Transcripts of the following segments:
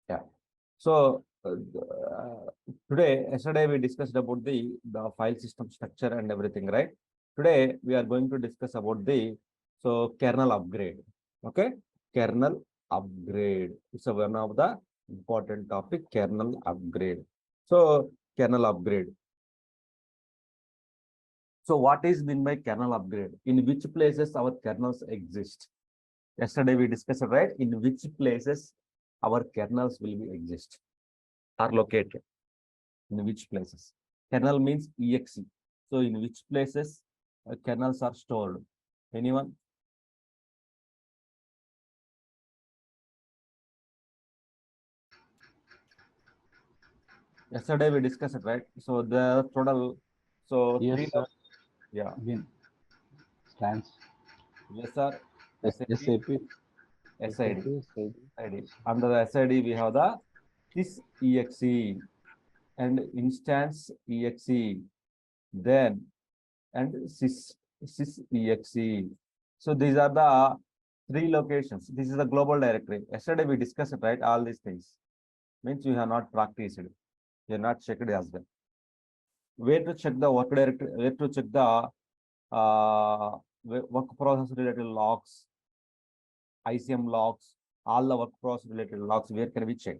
Yeah. So yesterday we discussed about the file system structure and everything, right? Today we are going to discuss about the kernel upgrade. Okay, kernel upgrade. It's one of the important topic. Kernel upgrade. So kernel upgrade. So what is mean by kernel upgrade? In which places our kernels exist? Yesterday we discussed, right? In which places our kernels will be exist are located. In which places? Kernel means exe. So in which places kernels are stored? Anyone? Yesterday we discussed it, right? So the total, so Yes, three, sir. yeah, Again, stands yes sir, SAP, SAP, SID, SID. SID. Under the SID we have the this exe and instance exe, then and sysexe. So these are the three locations. This is the global directory. Yesterday we discussed it, right? All these things means you have not practiced it. You have not checked it as well. Where to check the work directory? Where to check the work process related logs, ICM logs, all the work process related logs? Where can we check?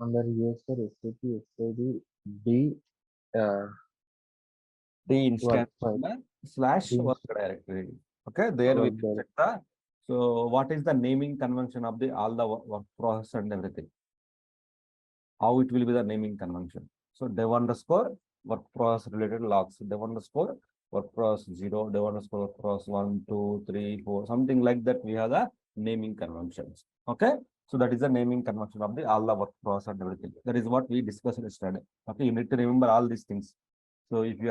Under yes, sir. SAP, SID, D, The work instance file, slash D work directory. Okay, there we work can check directory. the. So what is the naming convention of the all the work process and everything? How it will be the naming convention? So dev underscore work process related logs, dev underscore work process 0, dev underscore work process 1, 2, 3, 4, something like that. We have the naming conventions. Okay, so that is the naming convention of the all the work process and everything. That is what we discussed yesterday. Okay, you need to remember all these things. So if you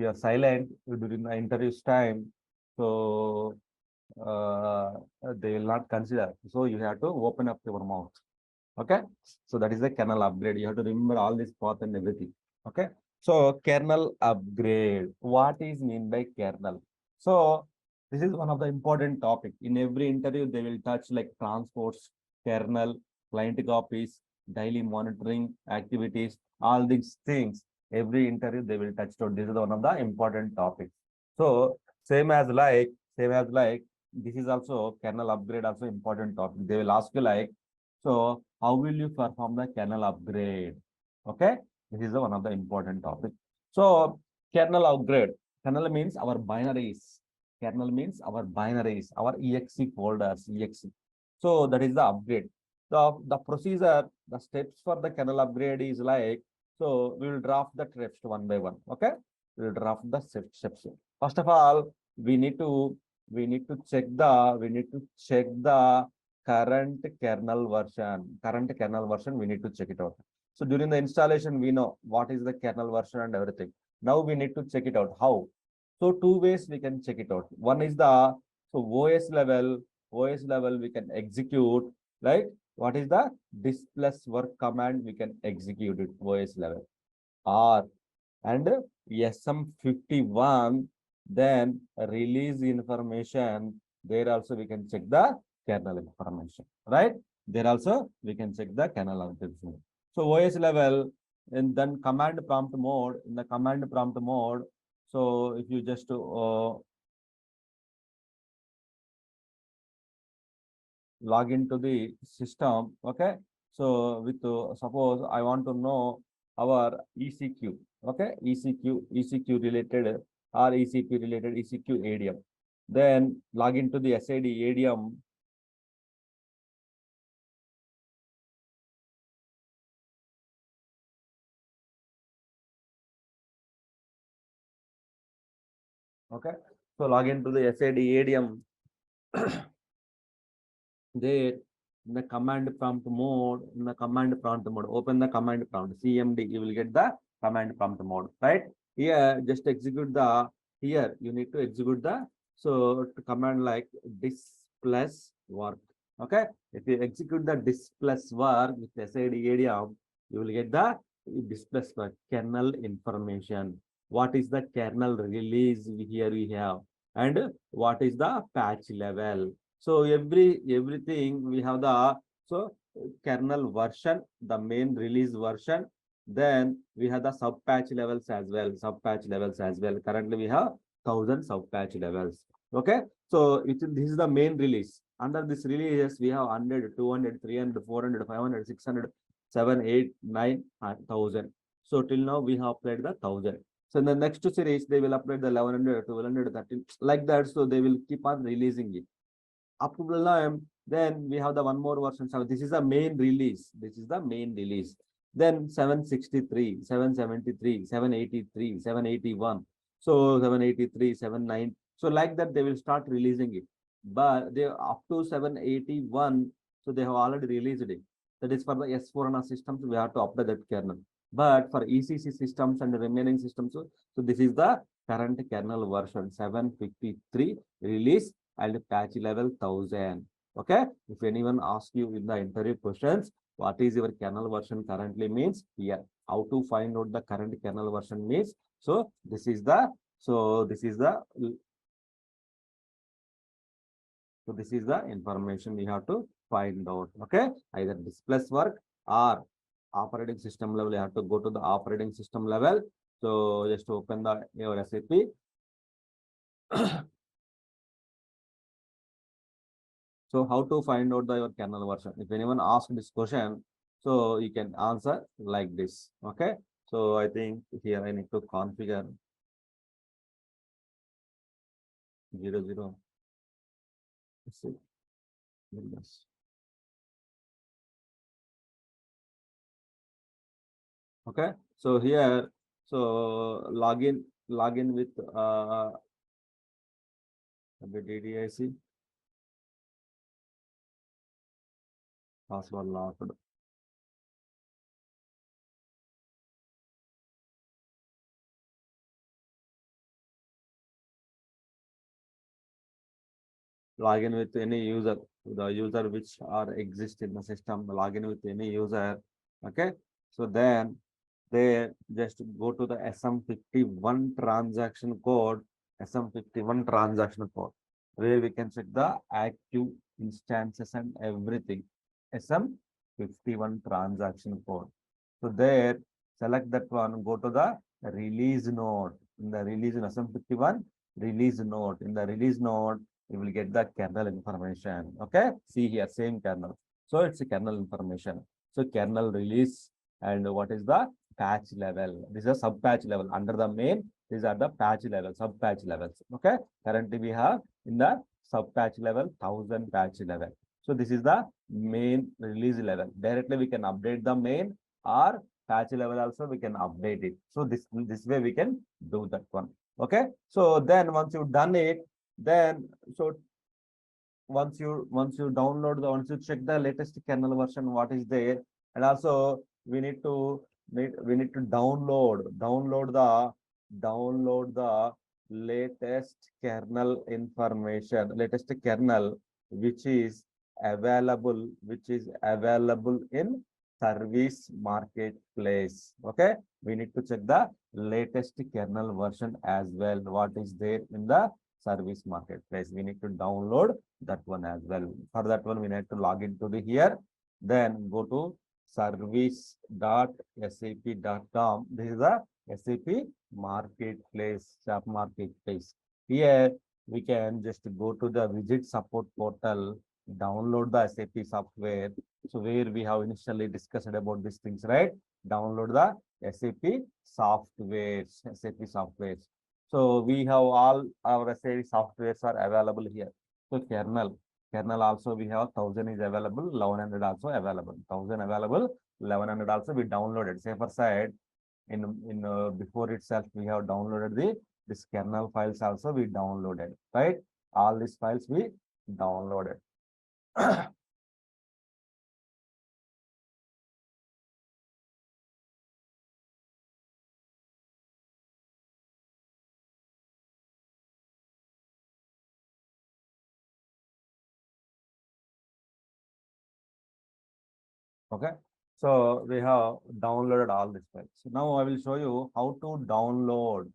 are silent during the interview's time, so uh, they will not consider. So you have to open up your mouth. Okay, so that is the kernel upgrade. You have to remember all this path and everything. Okay, so kernel upgrade. What is mean by kernel? So this is one of the important topic. In every interview, they will touch like transports, kernel, client copies, daily monitoring activities, all these things. Every interview they will touch on. This is one of the important topics. So same as like this is also kernel upgrade, also important topic. They will ask you like, so how will you perform the kernel upgrade? Okay, this is one of the important topic. So kernel upgrade. Kernel means our binaries. Kernel means our binaries, our exe folders, exe. So that is the upgrade. The procedure, the steps for the kernel upgrade is like, so we will draft the steps one by one. Okay, we will draft the steps. First of all, we need to check the current kernel version. Current kernel version, we need to check it out. So during the installation, we know what is the kernel version and everything. Now we need to check it out. How? So two ways we can check it out. One is the OS level we can execute, right? What is the this plus work command we can execute it OS level. Or and SM51, then release information. There also we can check the kernel information, right? There also we can check the kernel information. So OS level, and then command prompt mode. In the command prompt mode, so if you just log into the system, okay? So with suppose I want to know our ECQ, okay? ECQ related or ECP related ECQ ADM. Then log into the SID ADM. Okay, so log into the SID ADM. There in the command prompt mode, open the command prompt CMD, you will get the command prompt mode, right? Here just execute the, here you need to execute the, so command like this plus work. Okay, if you execute the this plus work with SID ADM, you will get the this plus work kernel information. what is the kernel release here we have, and what is the patch level. So everything we have the, so kernel version, the main release version, then we have the sub patch levels as well, sub patch levels as well. Currently we have 1,000 sub patch levels. Okay, so this is the main release. Under this releases we have 100, 200, 300, 400, 500, 600, 7, 8, 9, 1,000. So till now we have applied the 1,000. So in the next series they will apply the 1,100, 1,200, 13, like that. So they will keep on releasing it up to the line. Then we have the one more version. So this is the main release. This is the main release. Then 763, 773, 783, 781. So 783, 79. So like that, they will start releasing it. But they up to 781. So they have already released it. That is for the S4 HANA systems, we have to apply that kernel. But for ECC systems and the remaining systems, so this is the current kernel version 753 release and patch level 1,000. Okay, if anyone asks you in the interview questions, what is your kernel version currently means, here how to find out the current kernel version means. So this is the, so this is the, so this is the information we have to find out. Okay, either display work or operating system level. You have to go to the operating system level. So just open the your SAP. So how to find out the your kernel version? If anyone asks this question, so you can answer like this. Okay. So I think here I need to configure 00. Let's see. Yes. Okay. So here, so login with DDIC password locked. Login with any user, the user which are exist in the system, login with any user. Okay, so then they just go to the SM51 transaction code, SM51 transaction code, where we can check the active instances and everything. SM51 transaction code. So there, select that one, go to the release node. In the release in SM51, release node. In the release node, you will get the kernel information. Okay, see here, same kernel. So it's a kernel information. So kernel release and what is the patch level. This is a sub patch level. Under the main, these are the patch level, sub patch levels. Okay, currently we have in the sub patch level 1,000 patch level. So this is the main release level. Directly we can update the main, or patch level also we can update it. So this way we can do that one. Okay, so then once you've done it, then so once you download the, once you check the latest kernel version what is there, and also we need to download the latest kernel information, latest kernel which is available in service marketplace. Okay, we need to check the latest kernel version as well, what is there in the service marketplace. We need to download that one as well. For that one, we need to log into the here. Then go to service.sap.com. This is the SAP marketplace, SAP marketplace. Here we can just go to the visit support portal, download the SAP software. So where we have initially discussed about these things, right? Download the SAP softwares. So we have all our SAP softwares are available here. So kernel also we have 1,000 is available, 1,100 also available, 1,000 available, 1,100 also we downloaded. Safer side, in before itself we have downloaded this kernel files also we downloaded, right? All these files we downloaded. Okay. So we have downloaded all these files. So now I will show you how to download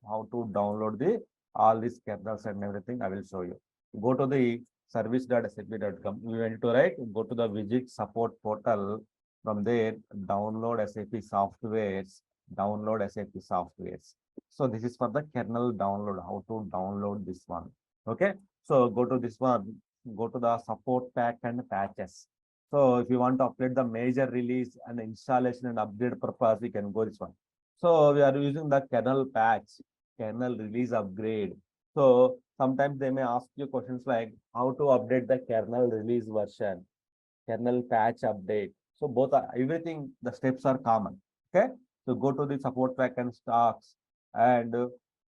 the all these kernels and everything. I will show you. Go to the service.sap.com. We went to go to the visit support portal. From there, download SAP softwares. Download SAP softwares. So this is for the kernel download. How to download this one? Okay. So go to this one. Go to the support pack and patches. So if you want to update the major release and installation and upgrade purpose, we can go this one. So we are using the kernel patch, kernel release upgrade. So sometimes they may ask you questions like how to update the kernel release version, kernel patch update. So both are everything, the steps are common. Okay. So go to the support pack and stocks and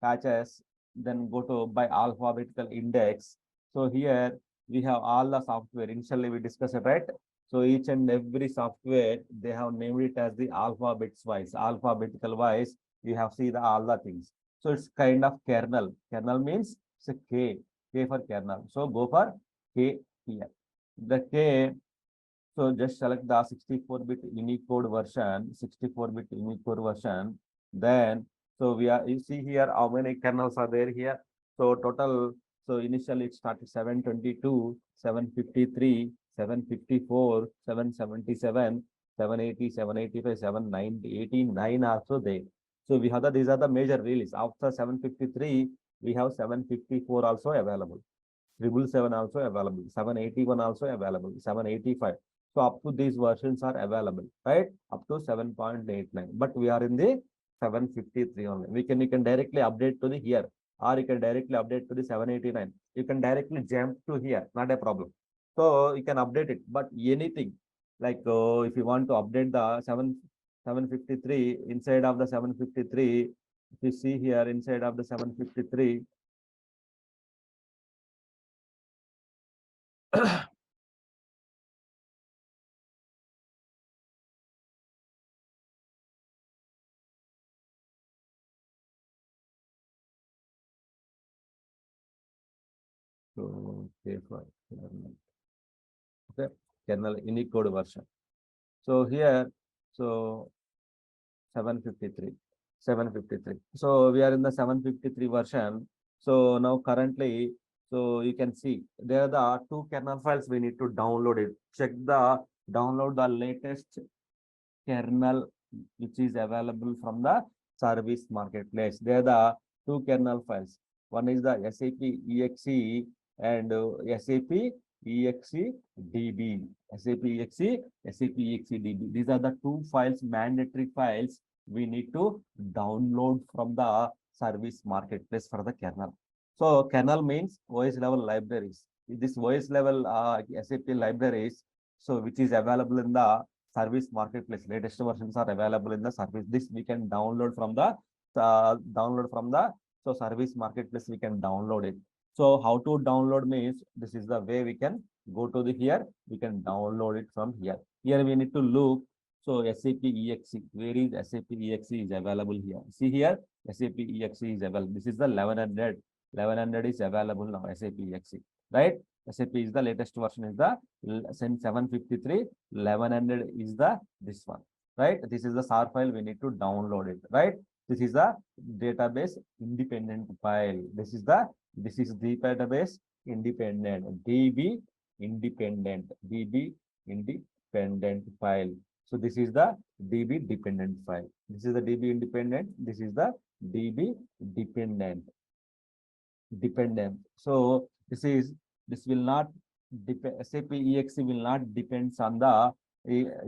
patches, then go to by alphabetical index. So here we have all the software. Initially we discussed it, right? So each and every software, they have named it as the alphabets wise, alphabetical wise. You have see the all the things. So it's kind of kernel. Kernel means it's a K for kernel. So go for K here. The K, so just select the 64-bit Unicode version, 64-bit Unicode version. Then, so we are, you see here how many kernels are there here. So total, so initially it started 722, 753, 754, 777, 780, 785, 790, 89 also there. So we have the, these are the major release. After 753, we have 754 also available. 777 also available, 781 also available, 785. So up to these versions are available, right? Up to 7.89. But we are in the 753 only. You can directly update to the here, or you can directly update to the 789. You can directly jump to here, not a problem. So you can update it, but anything like if you want to update the 753 inside of the 753, if you see here inside of the 753. So, okay, for okay, kernel Unicode version. So here, so 753, 753. So we are in the 753 version. So now currently, so you can see there are the two kernel files we need to download it. Check the download the latest kernel which is available from the service marketplace. They are the two kernel files. One is the SAP exe and SAP exe db. SAP exe, SAP exe db. These are the two files, mandatory files we need to download from the service marketplace for the kernel. So kernel means OS level libraries. This OS level SAP libraries, so which is available in the service marketplace. Latest versions are available in the service. This we can download from the so service marketplace. We can download it. So how to download means this is the way we can go to the here. We can download it from here. Here we need to look. So SAP exe, where is SAP exe is available here? See here, SAP exe is available. This is the 1100. 1100 is available now. SAP exe, right? SAP is the latest version is the 753. 1100 is the this one, right? This is the SAR file. We need to download it, right? This is the database independent file. This is the database independent DB independent file. So this is the DB dependent file. This is the DB independent. This is the DB dependent. So this will not depend. SAP exe will not depends on the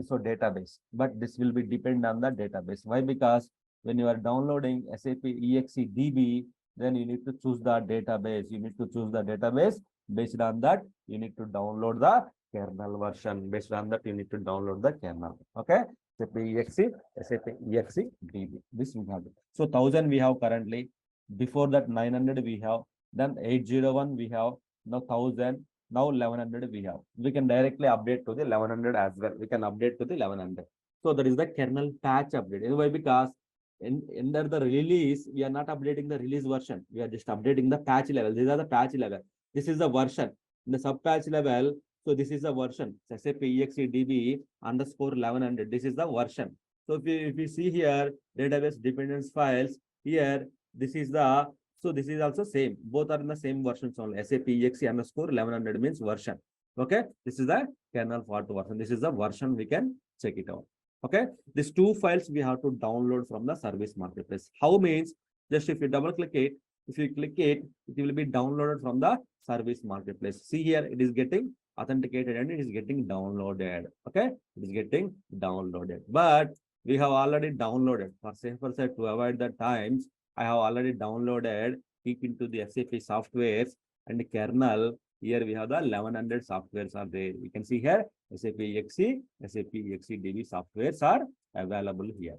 so database, but this will be depend on the database. Why? Because when you are downloading SAP exe db, then you need to choose the database. You need to choose the database. Based on that, you need to download the kernel version. Based on that, you need to download the kernel. Okay. SAP exe db. This we have. So 1000 we have currently. Before that 900 we have. Then 801 we have. Now 1000. Now 1100 we have. We can directly update to the 1100 as well. We can update to the 1100. So that is the kernel patch update. Why? Because under the release, we are not updating the release version. We are just updating the patch level. These are the patch level. This is the version. In the sub patch level, So this is the version. SAP exedb underscore 1100. This is the version. So if you see here, database dependence files, here, this is the, so this is also same. Both are in the same versions only. SAP exe underscore 1100 means version. Okay. This is the kernel fault version. This is the version, we can check it out. Okay. These two files we have to download from the service marketplace. How means, just if you double click it, if you click it, it will be downloaded from the service marketplace. See here, it is getting authenticated and it is getting downloaded. Okay, it is getting downloaded. But we have already downloaded. For safer side, to avoid the times, I have already downloaded, keep into the SAP softwares and the kernel. Here we have the 1100 softwares are there. You can see here SAP exe, SAP exedb softwares are available here.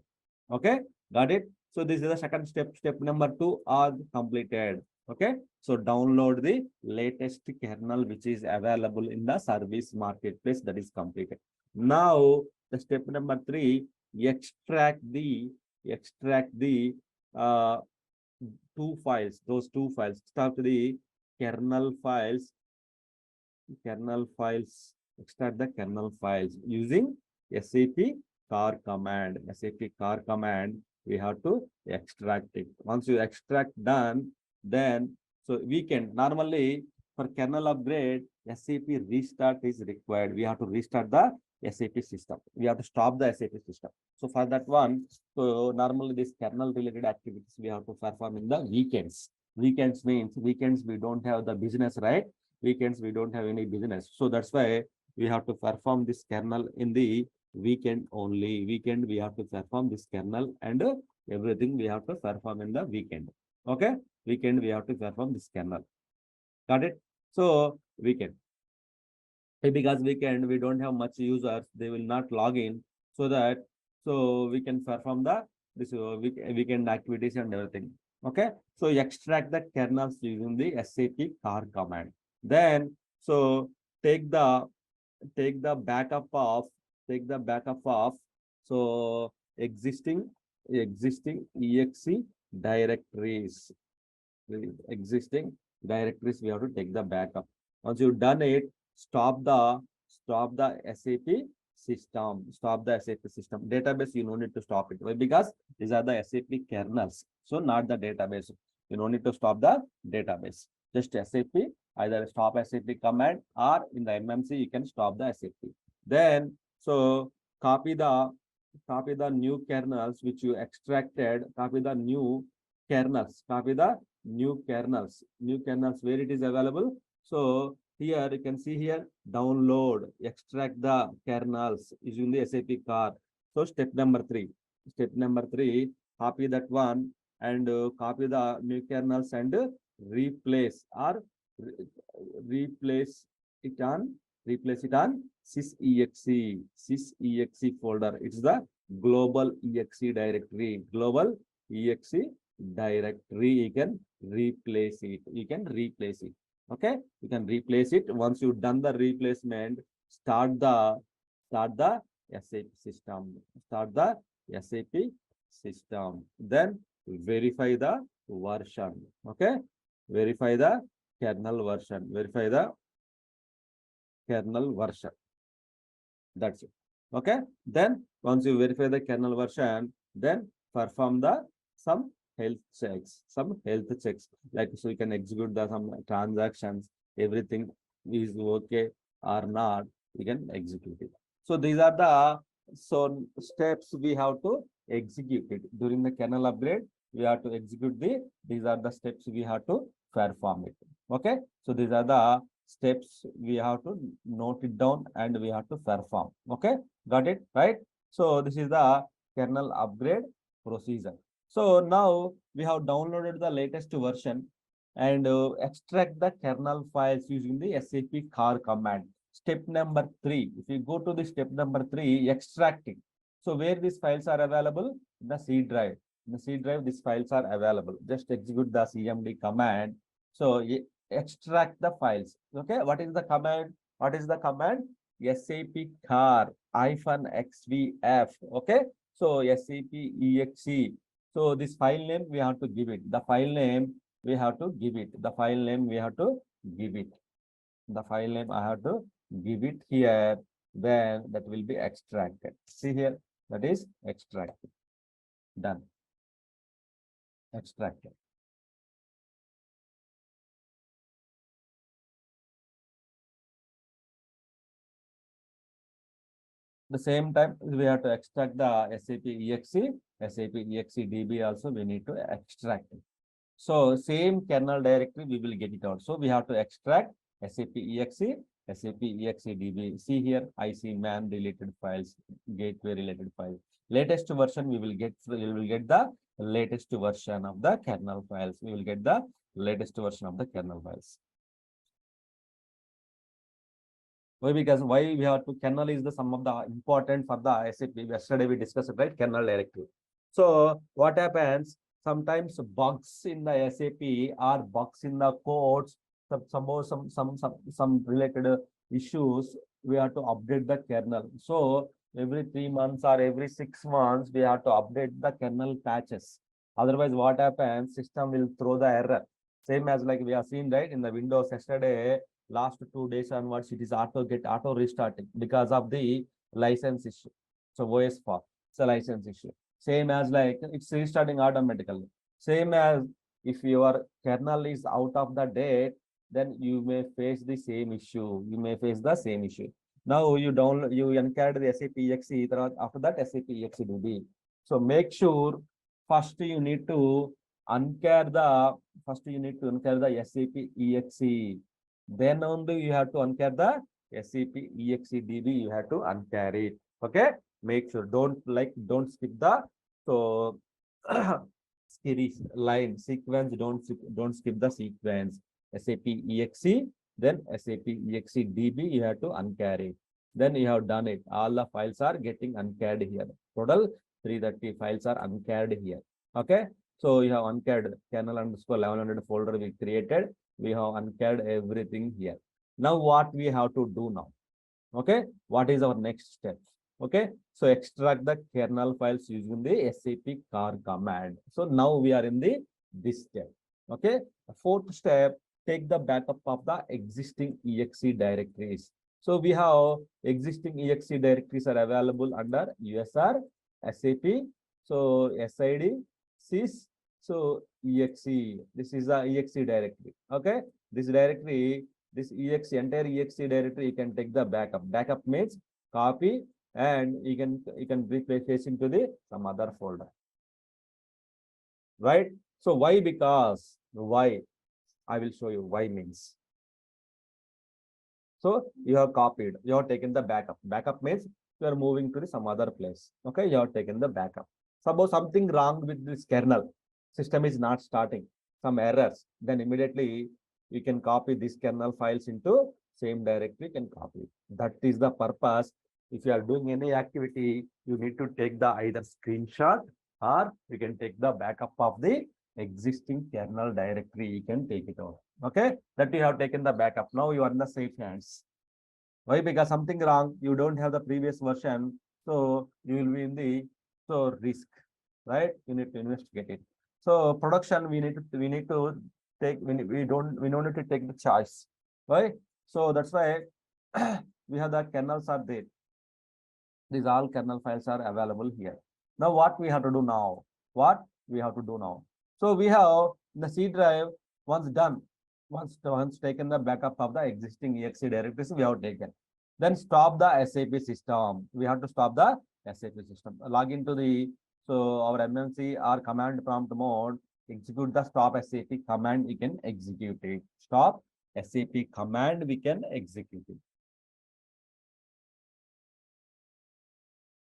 Okay, got it. So this is the second step. Step number 2 are completed. Okay, so download the latest kernel which is available in the service marketplace, that is completed. Now the step number 3, extract the uh, two files. Those two files. Start the kernel files. Extract the kernel files using SAP car command. SAP car command, we have to extract it. Once you extract done, then so we can normally for kernel upgrade, SAP restart is required. We have to restart the SAP system. We have to stop the SAP system. So for that one, so normally this kernel related activities we have to perform in the weekends. Weekends means weekends we don't have the business, right? Weekends we don't have any business. So that's why we have to perform this kernel in the weekend only. Weekend we have to perform this kernel and everything we have to perform in the weekend. Okay, weekend we have to perform this kernel. Got it? So weekend. Because weekend we don't have much users, they will not log in, so that so we can perform the this weekend activities and everything. Okay, so extract the kernels using the SAP car command. Then so take the backup of so existing exe directories. Existing directories we have to take the backup. Once you've done it, stop the SAP system. Stop the SAP system. Database you no need to stop it. Why? Because these are the SAP kernels, so not the database. You no need to stop the database. Just SAP, either stop SAP command or in the MMC you can stop the SAP. Then so copy the new kernels which you extracted. Copy the new kernels. New kernels where it is available. So here you can see here, download, extract the kernels using the SAP car. So step number 3, copy that one and copy the new kernels and replace it on sysexe folder. It's the global exe directory. You can replace it. Okay, you can replace it. Once you've done the replacement, start the SAP system. Then verify the version. Okay, verify the kernel version. That's it. Okay, then once you verify the kernel version, then perform the some health checks. Like so you can execute the some transactions, everything is okay or not, you can execute it. So these are the steps we have to execute it during the kernel upgrade. We have to execute these are the steps we have to perform it. Okay, so these are the steps we have to note it down and we have to perform. Okay, got it, right? So this is the kernel upgrade procedure. So now we have downloaded the latest version and extract the kernel files using the SAP car command. Step number 3. If you go to the step number 3, extracting. So where these files are available? In the C drive. In the C drive, these files are available. Just execute the CMD command. So extract the files. Okay, what is the command? SAP car -xvf. Okay, so SAP exe. So this file name we have to give it. The file name I have to give it. give it here, then that will be extracted. See here, that is extracted. Done. Extracted. The same time, we have to extract the SAP EXE, SAP EXE DB also we need to extract it. So same kernel directory, we will get it out. So we have to extract SAP EXE, SAP EXE DB. See here, IC man related files, gateway related files. Latest version, we will get the latest version of the kernel files. We will get the latest version of the kernel files. Why? Because why we have to kernel is the sum of the important for the SAP. Yesterday we discussed it, right? Kernel directory. So what happens? Sometimes bugs in the SAP or bugs in the codes, some related issues. We have to update the kernel. So every 3 months or every 6 months, we have to update the kernel patches. Otherwise, what happens? System will throw the error. Same as like we have seen, right, in the Windows yesterday. Last 2 days onwards, it is auto restarting because of the license issue. So OS for it's a license issue. Same as like it's restarting automatically. Same as if your kernel is out of the date, then you may face the same issue. You may face the same issue. Now you encode the SAP exe, after that SAP exe DB. So make sure first you need to uncare the SAP exe. Then only you have to uncare the SAP EXEDB. You have to uncare it. Okay. Make sure don't skip the series line sequence. Don't skip the sequence. SAP EXE, then SAP EXEDB. You have to uncare it. Then you have done it. All the files are getting uncared here. Total 330 files are uncared here. Okay. So you have uncared kernel underscore 1100 folder we created. We have uncared everything here. Now what we have to do now? Okay, what is our next step? Okay, so extract the kernel files using the SAP car command. So now we are in this step. Okay, the fourth step, take the backup of the existing exe directories. So we have existing exe directories are available under USR, SAP, so SID, sys. So exe, this is the exe directory. Okay, this directory, this entire exe directory, you can take the backup. Backup means copy and you can replace into the some other folder. Right? So why? Because why? I will show you why means. So you have copied, you have taken the backup. Backup means you are moving to some other place. Okay, you have taken the backup. Suppose something wrong with this kernel, system is not starting, some errors, then immediately you can copy these kernel files into same directory, you can copy. That is the purpose. If you are doing any activity, you need to take the either screenshot or you can take the backup of the existing kernel directory. You can take it out. Okay, that you have taken the backup. Now you are in the safe hands. Why? Because something wrong, you don't have the previous version, so you will be in the risk, right? You need to investigate it. So production, we need to take, we don't need to take the choice, right? So that's why we have the kernels are there. These all kernel files are available here. Now what we have to do now? What we have to do now? So we have the C drive once done, once taken the backup of the existing exe directories we have taken. Then stop the SAP system. We have to stop the SAP system. Log into the our MMC or command prompt mode. Execute the stop SAP command. We can execute it. Stop SAP command. We can execute it.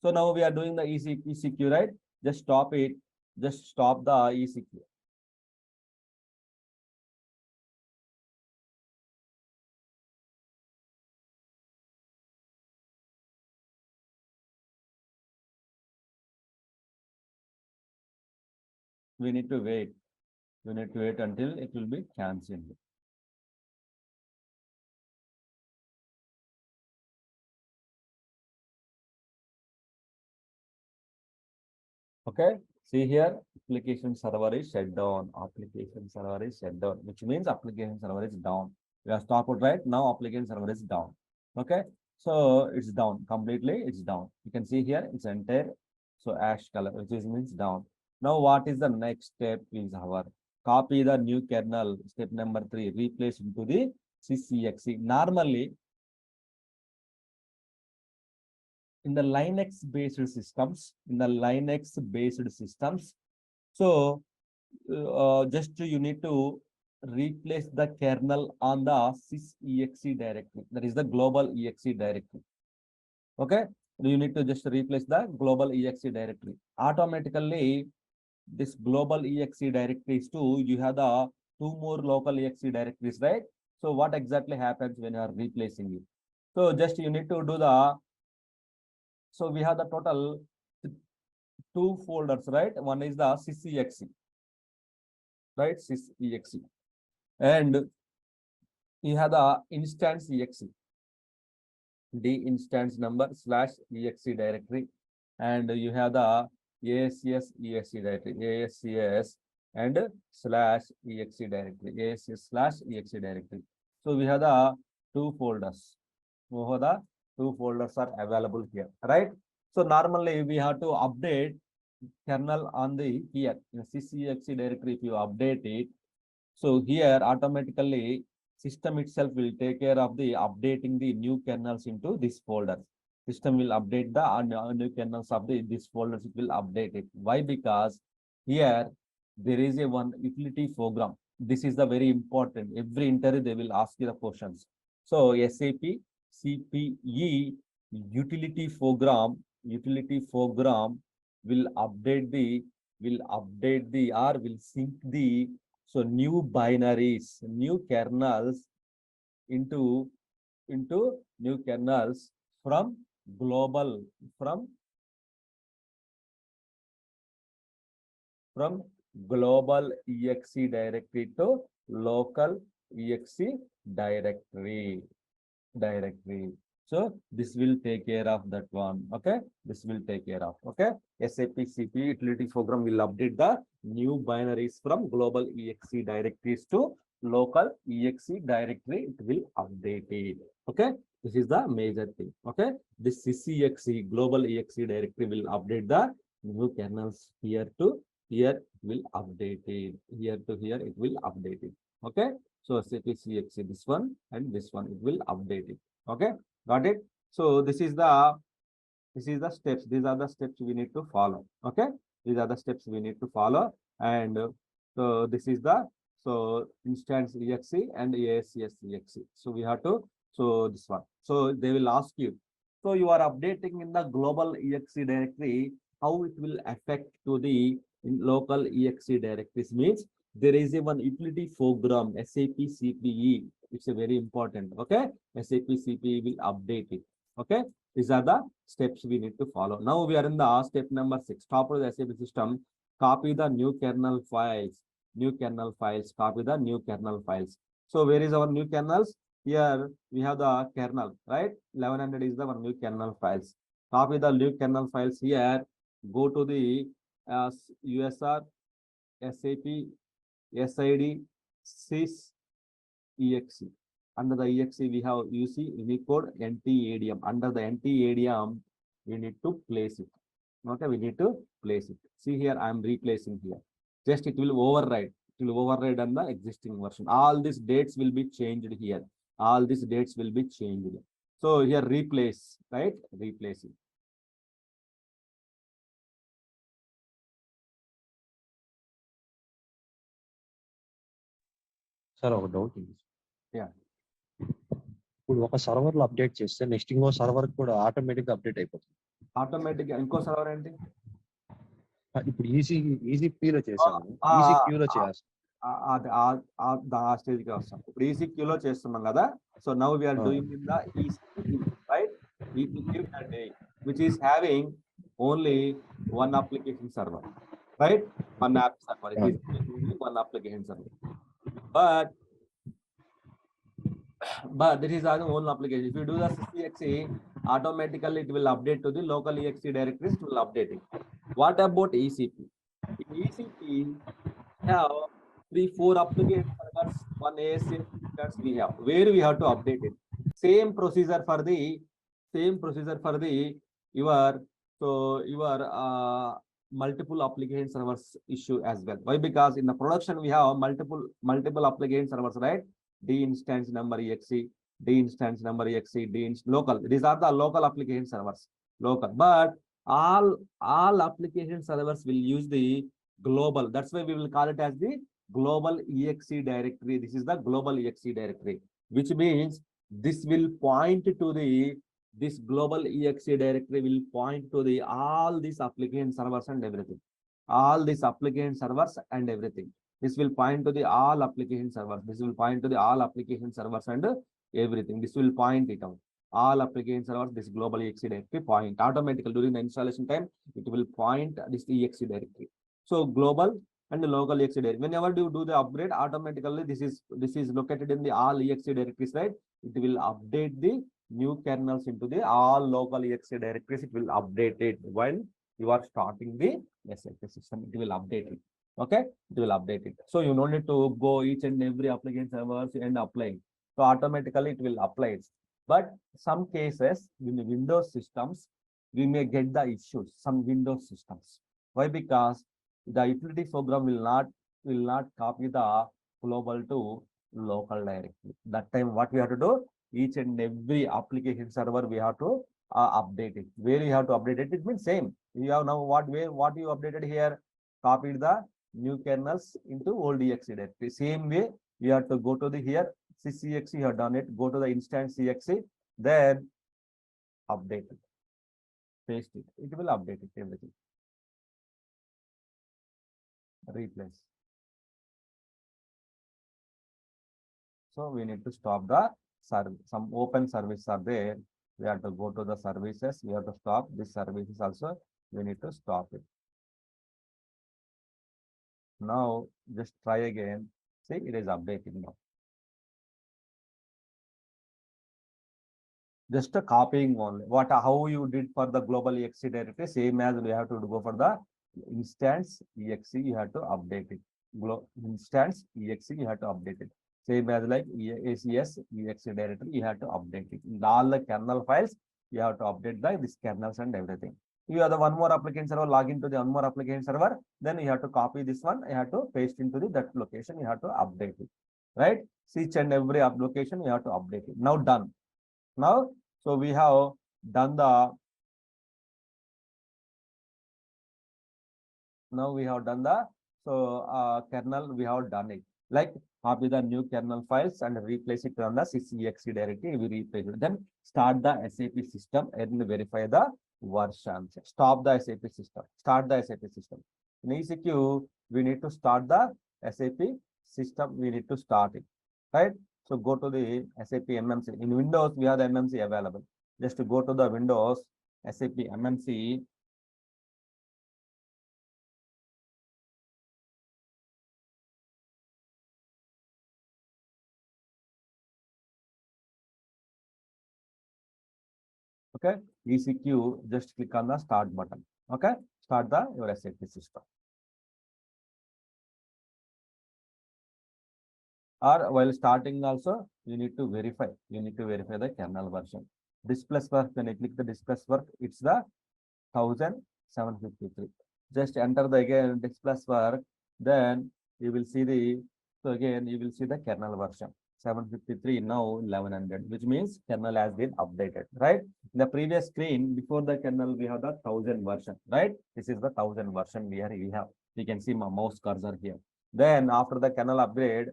So now we are doing the ECQ, right? Just stop it. Just stop the ECQ. We need to wait. We need to wait until it will be cancelled. Okay. See here, application server is shut down. Application server is shut down, which means application server is down. We have stopped it, right? Now application server is down. Okay, so it's down completely. It's down. You can see here it's entire. So ash color, which is means down. Now, what is the next step? Is our copy the new kernel. Step number 3, replace into the sysexe. Normally, in the Linux based systems, so just you need to replace the kernel on the sysexe directory. That is the global exe directory. Okay, you need to just replace the global exe directory. Automatically, this global exe directories too, you have the 2 more local exe directories, right? So what exactly happens when you are replacing it? So just you need to do the, so we have the total 2 folders, right? One is the sysexe, right? Sysexe. And you have the instance exe, d instance number / exe directory, and you have the ASS exe directory, ASS and /exe directory, ASS/exe directory. So we have the 2 folders. The 2 folders are available here, right? So normally we have to update kernel on the here in sysexe directory. If you update it, so here automatically system itself will take care of the updating the new kernels into this folder. System will update the new kernels of the this folders. It will update it. Why? Because here there is a one utility program. This is the very important. Every interview they will ask you the questions. So SAP CPE utility program will update the or will sync the so new binaries, new kernels into new kernels from global from global exe directory to local exe directory. So this will take care of that one. Okay, this will take care of. Okay, SAP CP utility program will update the new binaries from global exe directories to local exe directory. It will update it. Okay, this is the major thing. Okay, this CCXE global exe directory will update the new kernels here to here. It will update it here to here. It will update it. Okay. So CPCXE this one and this one, it will update it. Okay, got it. So this is the steps. These are the steps we need to follow. Okay, these are the steps we need to follow. And so this is the instance exe and ASS exe. So we have to this one. So they will ask you. So you are updating in the global exe directory. How it will affect to the local exe directories means there is a one utility program SAP CPE. It's a very important. Okay, SAP CPE will update it. Okay, these are the steps we need to follow. Now we are in the step number 6. Top of the SAP system, copy the new kernel files. Copy the new kernel files. So where is our new kernels? Here we have the kernel, right? 1100 is the one new kernel files. Copy the new kernel files here. Go to the USR SAP SID sys exe. Under the exe we have UC Unicode NTADM. Under the NTADM we need to place it. Okay, we need to place it. See here, I am replacing here. Just it will override. It will override on the existing version. All these dates will be changed here. All these dates will be changed. So here replace, right? Replacing. Sir ఒక doubt ఉంది. Yeah. ఇప్పుడు ఒక server లో update చేస్తే next ఇంకో server కూడా automatic గా update అయిపోతుంది. ఆటోమేటిక్ ఇంకో సర్వర్ ఏంటి? ఇప్పుడు ఈజీ లో చేసాము, ఈజీ క్యూ లో చేయాలి. ఆ స్టేజ్ కి వస్తాం. ఇప్పుడు EC2 లో చేస్తున్నాం కదా. So now we are doing in the EC2, right? EC2 which is having only one application server, right? One app server. It is only one application server. But this is our own application. If you do the sysexe, automatically it will update to the local exe directories. It will update it. What about ECP? In ECP, we have 3-4 application servers, one ASA we have, where we have to update it. Same procedure for the your multiple application servers issue as well. Why? Because in the production we have multiple application servers, right? D instance number exe, D instance number exe, local. These are the local application servers, local. But all application servers will use the global. That's why we will call it as the global exe directory. This is the global exe directory, which means this will point to the this global exe directory will point to the all these application servers and everything. All these application servers and everything. This will point to the all application servers. This will point to the all application servers and everything. This will point it out. All application servers, this global exe directory point automatically during the installation time. It will point this exe directory. So global and the local exe directory. Whenever you do the upgrade, automatically this is located in the all exe directories, right? It will update the new kernels into the all local exe directories. It will update it while you are starting the SAP system. It will update it. Okay, it will update it. So you don't need to go each and every application servers and applying. So automatically it will apply it. But some cases in the Windows systems, we may get the issues. Some Windows systems. Why? Because the utility program will not copy the global to local directly. That time what we have to do, each and every application server we have to update it. Where you have to update it, it means same. You have now what you updated here, copied the new kernels into old exe directory. Same way you have to go to the here sysexe, you have done it, go to the instance exe, then update it, paste it. It will update it everything. Replace. So we need to stop the service. Some open services are there. We have to go to the services. We have to stop this services also. We need to stop it. Now just try again. See, it is updating now. Just a copying only. How you did for the global exe directory, same as we have to go for the instance exe. You have to update it. Instance exe. You have to update it. Same as like ACS exe directory. You have to update it. In all the kernel files, you have to update this kernels and everything. You have the one more application server, log into the one more application server. Then you have to copy this one. You have to paste into that location. You have to update it. Right? Each and every application you have to update it. Now done. Now, so we have done the kernel, we have done it. Like copy the new kernel files and replace it on the sysexe directory. We replace it. Then start the SAP system and verify the versions. Stop the SAP system. Start the SAP system. In ECQ, we need to start the SAP system. We need to start it. Right? So go to the SAP MMC. In Windows, we have the MMC available. Just to go to the Windows SAP MMC. Okay, ECQ, just click on the start button. Okay, start your SAP system. Or while starting also, you need to verify. You need to verify the kernel version. This plus work, when you click the this plus work, it's the 1753. Just enter the again this plus work, then you will see the, so again you will see the kernel version. 753 now 1100, which means kernel has been updated, right? In the previous screen before the kernel we have the 1000 version, right? This is the 1000 version we have. You can see my mouse cursor here. Then after the kernel upgrade,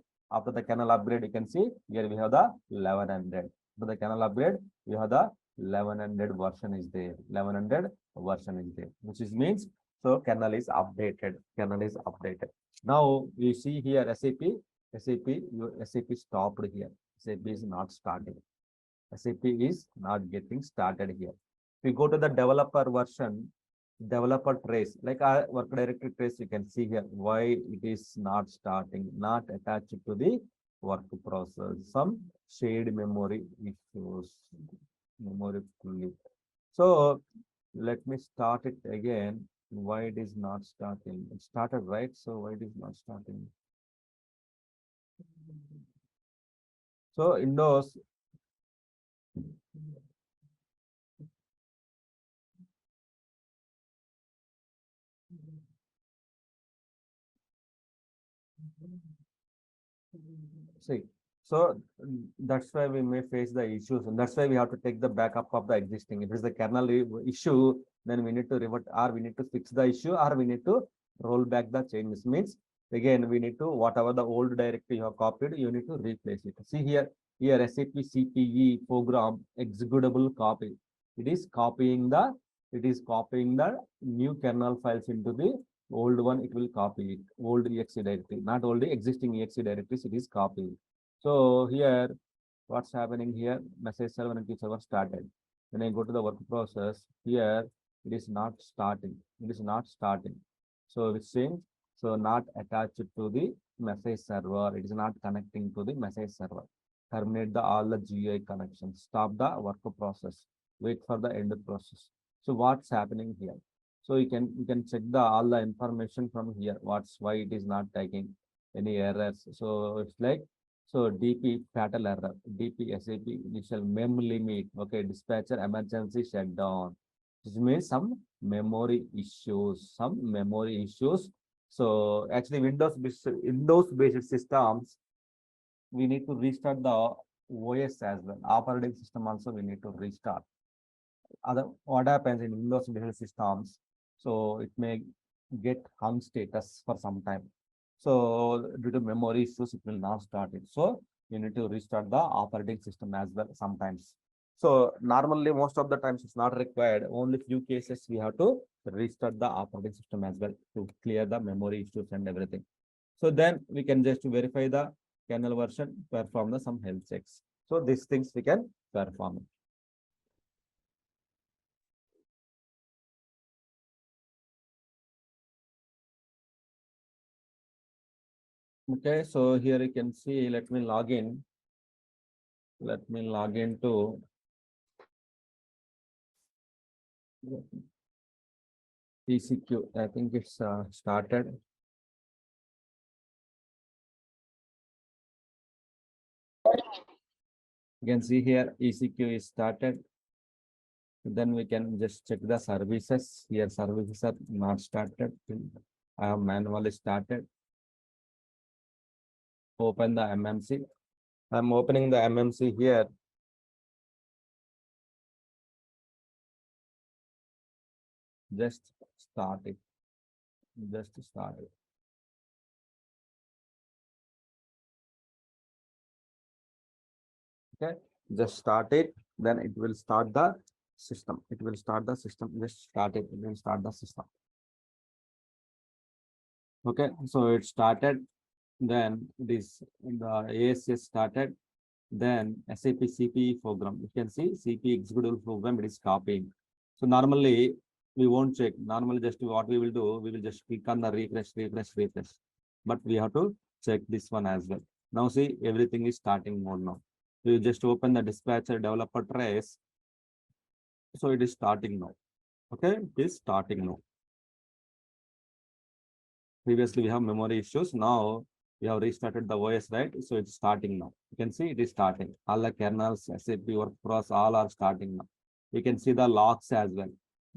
you can see here we have the 1100. For the kernel upgrade, we have the 1100 version is there. 1100 version is there, which is means so kernel is updated. Kernel is updated. Now we see here SAP stopped here. SAP is not starting. SAP is not getting started here. If we go to the developer version, developer trace, like our work directory trace, you can see here why it is not starting, not attached to the work process. Some shared memory issues, memory fully. So let me start it again. Why it is not starting? It started, right? So why it is not starting? So Windows, See, so that's why we may face the issues, and that's why we have to take the backup of the existing. If it's the kernel issue, then we need to revert, or we need to fix the issue, or we need to roll back the changes. Means again, we need to whatever the old directory you have copied, you need to replace it. See here SAP CPE program executable copy. It is copying the new kernel files into the old one. It will copy it, old exe directory, not only existing exe directories, it is copying. So here what's happening here, message server and key server started. When I go to the work process, here it is not starting, so which means, so not attached to the message server, it is not connecting to the message server. Terminate all the GUI connections, stop the work process, wait for the end process. So what's happening here? So you can check all the information from here. Why it is not taking any errors. So it's like, so DP fatal error, DP SAP initial mem limit. Okay, dispatcher emergency shutdown. This means some memory issues. So actually Windows based systems, we need to restart the OS as well. Operating system also we need to restart. What happens in Windows based systems? So it may get hung status for some time. So due to memory issues, it will not start it. So you need to restart the operating system as well sometimes. So normally most of the times it's not required. Only few cases we have to restart the operating system as well to clear the memory issues and everything. So then we can just verify the kernel version, perform the some health checks. So these things we can perform. Okay, so here you can see, let me log in. Let me log into ECQ. I think it's started. You can see here ECQ is started. Then we can just check the services. Here services are not started. I have manually started. Open the MMC. I'm opening the MMC here. Just start it. Just start it. Okay, just start it. Then it will start the system. It will start the system. Just start it. It will start the system. Okay, so it started. Then this the ASS started. Then SAP CPE program. You can see CPE executable program. It is copying. So normally we won't check. Normally just what we will do, we will just click on the refresh. But we have to check this one as well. Now see, everything is starting mode now. You just open the dispatcher developer trace. So it is starting now. Okay, it is starting now. Previously we have memory issues. Now we have restarted the OS, right? So it's starting now. You can see it is starting. All the kernels, SAP workprocess, all are starting now. You can see the logs as well.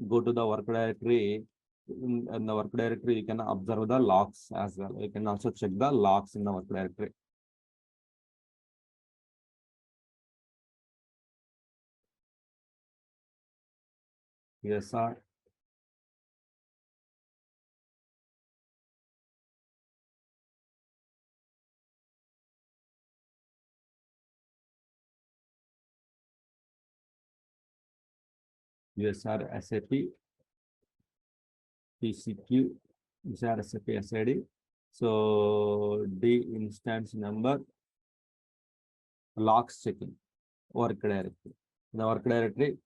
Go to the work directory. In the work directory, you can observe the logs as well. You can also check the logs in the work directory. Yes, sir. Yes, sir. SAP, PCQ, these are SAP SID. So D instance number, logs checking, work directory. In the work directory,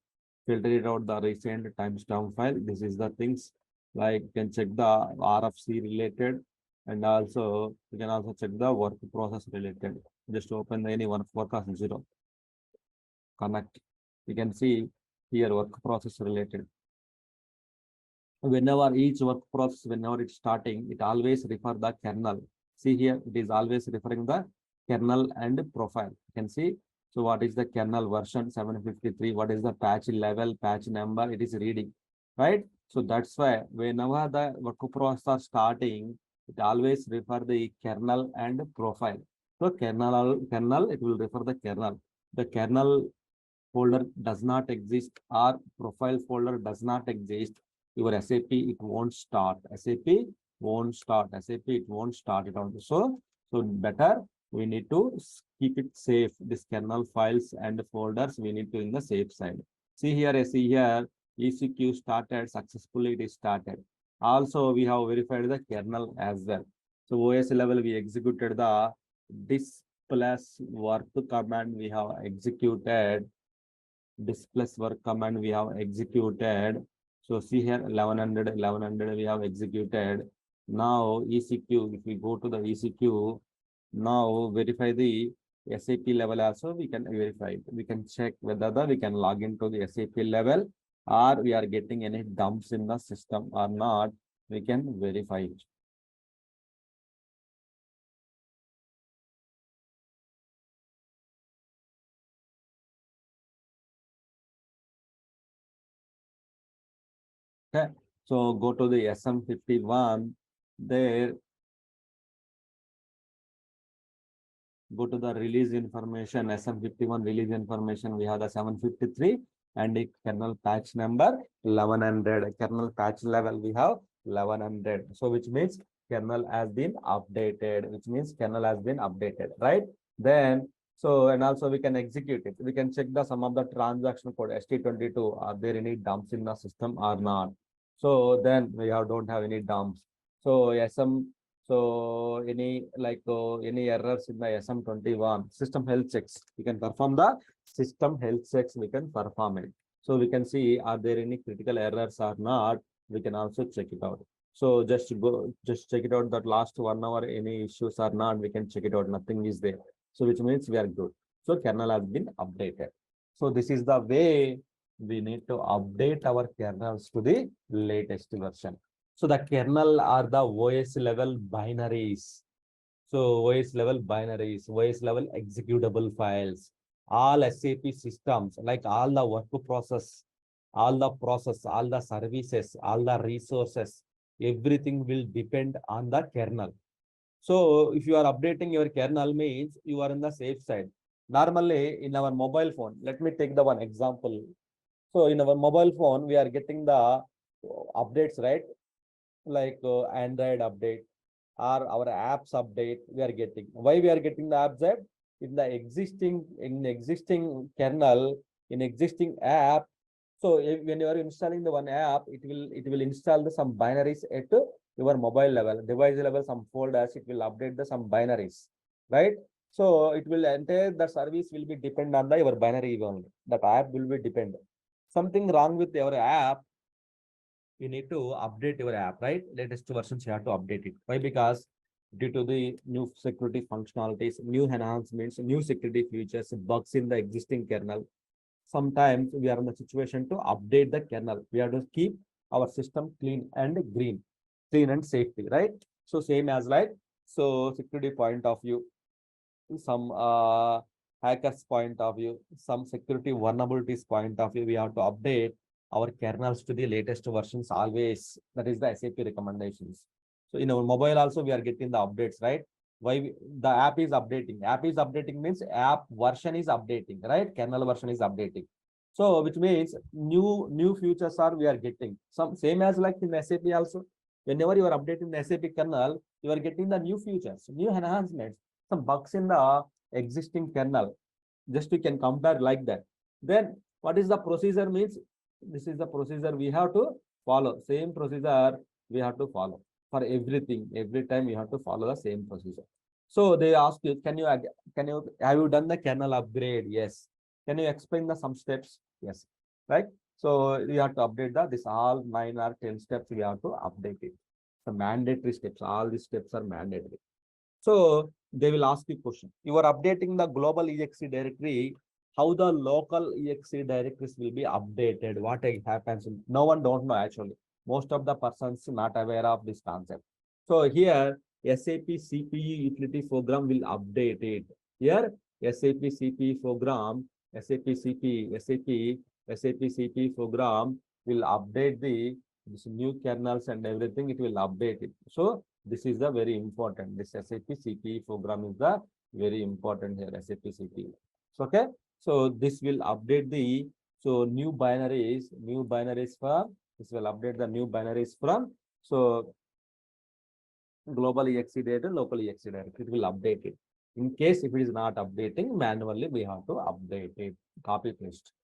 filter it out the recent timestamp file. This is the things like you can check the RFC related, and also you can also check the work process related. Just open any work process 0. Connect. You can see here work process related. Whenever each work process, whenever it's starting, it always refer the kernel. See here, it is always referring the kernel and profile. You can see. So what is the kernel version 753? What is the patch level, patch number? It is reading, right? So that's why whenever the work process are starting, it always refer the kernel and profile. So kernel, it will refer the kernel. The kernel folder does not exist or profile folder does not exist, your SAP, it won't start. SAP won't start. SAP, it won't start it on. So better we need to keep it safe. This kernel files and folders, we need to in the safe side. See here, ECQ started successfully, it is started. Also, we have verified the kernel as well. So OS level, we executed the this plus work command we have executed. This plus work command we have executed. So see here 1100 we have executed. Now ECQ, if we go to the ECQ, now verify the SAP level also we can verify it. We can check whether we can log into the SAP level or we are getting any dumps in the system or not. We can verify it. Okay, so go to the SM51. There, go to the release information, SM51 release information. We have the 753 and the kernel patch number 1100. Kernel patch level we have 1100. So which means kernel has been updated. Which means kernel has been updated, right? Then so and also we can execute it. We can check the some of the transaction code ST22. Are there any dumps in the system or not? So then we don't have any dumps. So SM. So any errors in the SM21 system health checks, we can perform the system health checks. We can perform it. So we can see are there any critical errors or not. We can also check it out. So just check it out that last 1 hour any issues or not. We can check it out. Nothing is there. So which means we are good. So kernel has been updated. So this is the way we need to update our kernels to the latest version. So the kernel are the OS level binaries. So OS level binaries, OS level executable files, all SAP systems, like all the work process, all the services, all the resources, everything will depend on the kernel. So if you are updating your kernel means you are in the safe side. Normally in our mobile phone, let me take the one example. So in our mobile phone, we are getting the updates, right? Like Android update or our apps update we are getting. Why we are getting the apps app? In the existing kernel, in existing app. So when you are installing the one app, it will install some binaries at your mobile level, device level, some folders, it will update some binaries, right? So it will enter the service will be depend on your binary only. That app will be depend. Something wrong with your app, you need to update your app, right? Latest versions, you have to update it. Why? Because due to the new security functionalities, new enhancements, new security features, bugs in the existing kernel, sometimes we are in the situation to update the kernel. We have to keep our system clean and green, clean and safety, right? So same as like, so security point of view, some hackers point of view, some security vulnerabilities point of view, we have to update our kernels to the latest versions always. That is the SAP recommendations. So in our mobile also we are getting the updates, right? The app is updating. App is updating means app version is updating, right? Kernel version is updating. So which means new features are we are getting. Some same as like in SAP also. Whenever you are updating the SAP kernel, you are getting the new features, new enhancements, some bugs in the existing kernel. Just we can compare like that. Then what is the procedure means? This is the procedure we have to follow. Same procedure we have to follow for everything. Every time you have to follow the same procedure. So they ask you, have you done the kernel upgrade? Yes. Can you explain the some steps? Yes. Right. So you have to update this all 9 or 10 steps. We have to update it. The mandatory steps. All these steps are mandatory. So they will ask you question. You are updating the global exe directory. How the local exe directories will be updated? What happens? No one don't know actually. Most of the persons not aware of this concept. So here SAP CPU utility program will update it. Here SAP CP program, SAP CP, SAP CP program will update this new kernels and everything. It will update it. So this is the very important. This SAP CP program is the very important here. SAP CP. So, okay. So this will update the new binaries from. This will update the new binaries from. So global exe data, local exe data. It will update it. In case if it is not updating, manually we have to update it. Copy paste.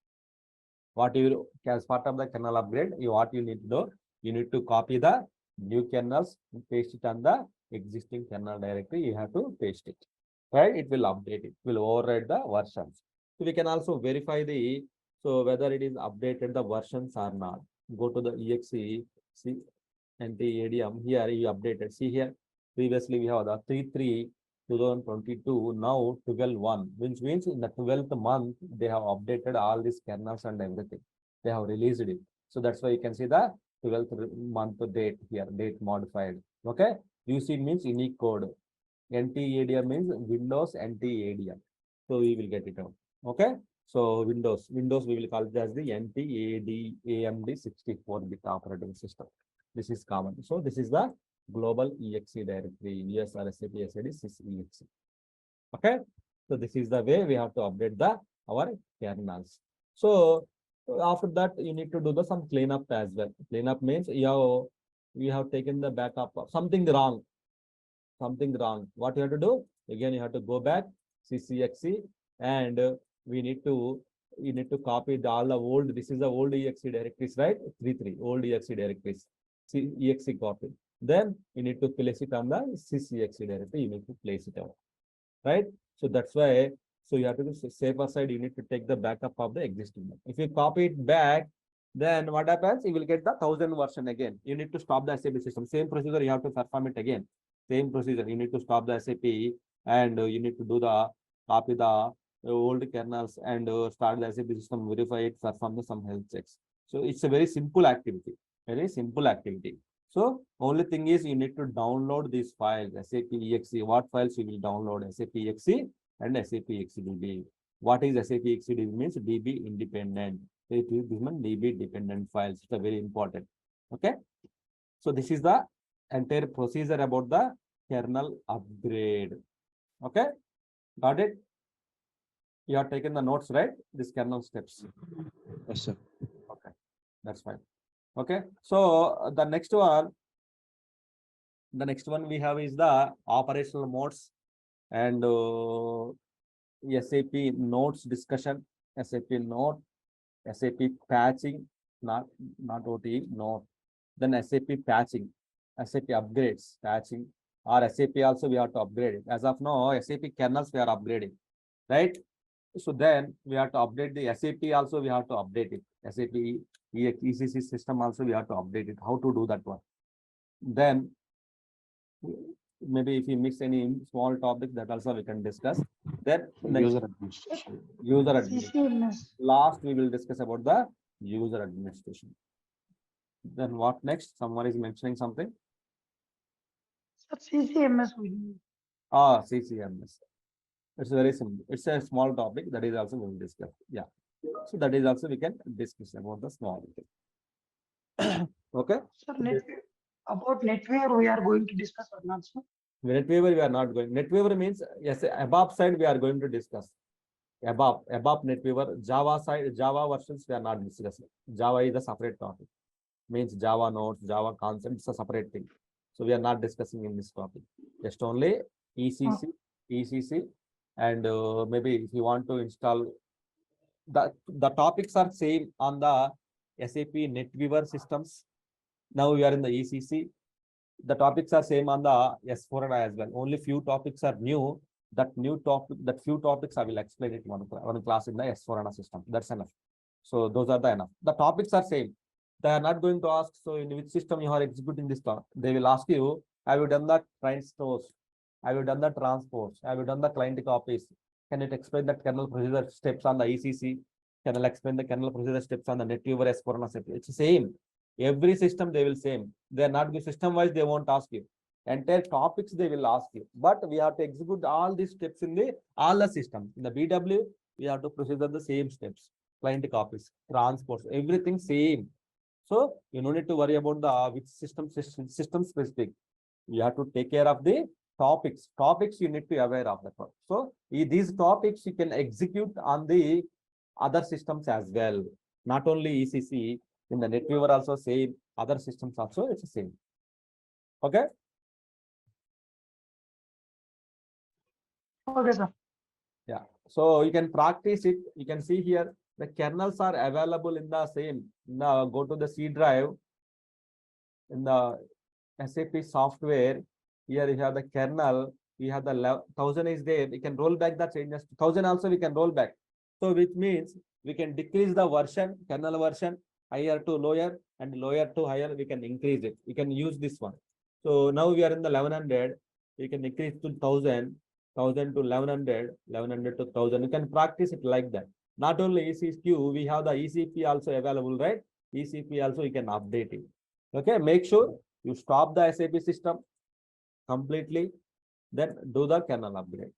What you as part of the kernel upgrade, what you need to do, you need to copy the new kernels, paste it on the existing kernel directory. You have to paste it. Right? It will update it. Will override the versions. So we can also verify whether it is updated the versions or not. Go to the exe, see NTADM. Here you updated. See here, previously we have the 3/3/2022. Now 12/1, which means in the 12th month they have updated all these kernels and everything. They have released it. So that's why you can see the 12th month date here, date modified. Okay, UC means unique code. NTADM means Windows NTADM. So we will get it out. Okay. So Windows we will call it as the NTADAMD64 bit operating system. This is common. So this is the global exe directory, USR SAP SAD sysexe. Okay. So this is the way we have to update our kernels. So after that, you need to do some cleanup as well. Cleanup means you have taken the backup of something wrong. What you have to do? Again, you have to go back, CCXE, and you need to copy all the old. This is the old exe directories, right? 3/3 old exe directories. exe copy. Then you need to place it on the CCXE directory. You need to place it out, right? So that's why. So you have to do safer side. You need to take the backup of the existing one. If you copy it back, then what happens? You will get the 1000 version again. You need to stop the SAP system. Same procedure. You have to perform it again. Same procedure. You need to stop the SAP and you need to do the copy the old kernels and start the SAP system, verify it, perform some health checks. So it's a very simple activity. Very simple activity. So only thing is you need to download these files, SAP exe. What files you will download? SAP exe and SAP XDB. What is SAP XDB means? DB independent. It is DB dependent files. It's very important. Okay. So this is the entire procedure about the kernel upgrade. Okay. Got it? You have taken the notes, right? This kernel steps. Yes, sir. Okay. That's fine. Okay. So the next one we have is the operational modes and SAP notes discussion, SAP note, SAP patching, not OT, note. Then SAP patching, SAP upgrades, patching, or SAP also we have to upgrade it. As of now, SAP kernels we are upgrading, right? So then we have to update the SAP also we have to update it. SAP ECC system also we have to update it. How to do that one? Then maybe if you miss any small topic that also we can discuss. Then next, user administration. Last we will discuss about the user administration. Then what next? Someone is mentioning something. CCMS. CCMS. It's very simple. It's a small topic that is also we will discuss. Yeah. So that is also we can discuss about the small thing. Okay. Sir, about NetWeaver we are going to discuss or not, sir? NetWeaver we are not going. NetWeaver means yes, above side we are going to discuss. Above NetWeaver, Java side, Java versions we are not discussing. Java is a separate topic. Means Java nodes, Java concepts, a separate thing. So we are not discussing in this topic. Just only ECC, and maybe if you want to install the topics are same on the SAP NetWeaver systems. Now we are in the ECC. The topics are same on the S4HANA as well. Only few topics are new. That few topics I will explain it one class in the S4HANA system. That's enough. So those are the enough. The topics are same. They are not going to ask, so in which system you are executing this talk. They will ask you, have you done the client stores? Have you done the transports? Have you done the client copies? Can it explain the kernel procedure steps on the ECC? Can I explain the kernel procedure steps on the NetWeaver S4HANA? It's the same. Every system they will same. They are not system wise, they won't ask you. entire topics they will ask you, but we have to execute all these steps in the all the system. In the BW, we have to procedure the same steps, client copies, transports, everything same. So you don't need to worry about the which system specific. You have to take care of the topics. Topics you need to be aware of that one. So these topics you can execute on the other systems as well. Not only ECC, in the NetWeaver also same, other systems also it's the same. Okay. Okay, sir. Yeah. So you can practice it. You can see here the kernels are available in the same. Now go to the C drive in the SAP software. Here you have the kernel. We have the 1000 is there. We can roll back the changes. 1000 also we can roll back. So which means we can decrease the version, kernel version, higher to lower and lower to higher. We can increase it. We can use this one. So now we are in the 1100. We can increase to 1000, 1000 to 1100, 1100 to 1000. You can practice it like that. Not only ECQ, we have the ECP also available, right? ECP also you can update it. Okay, make sure you stop the SAP system completely, then do the kernel upgrade.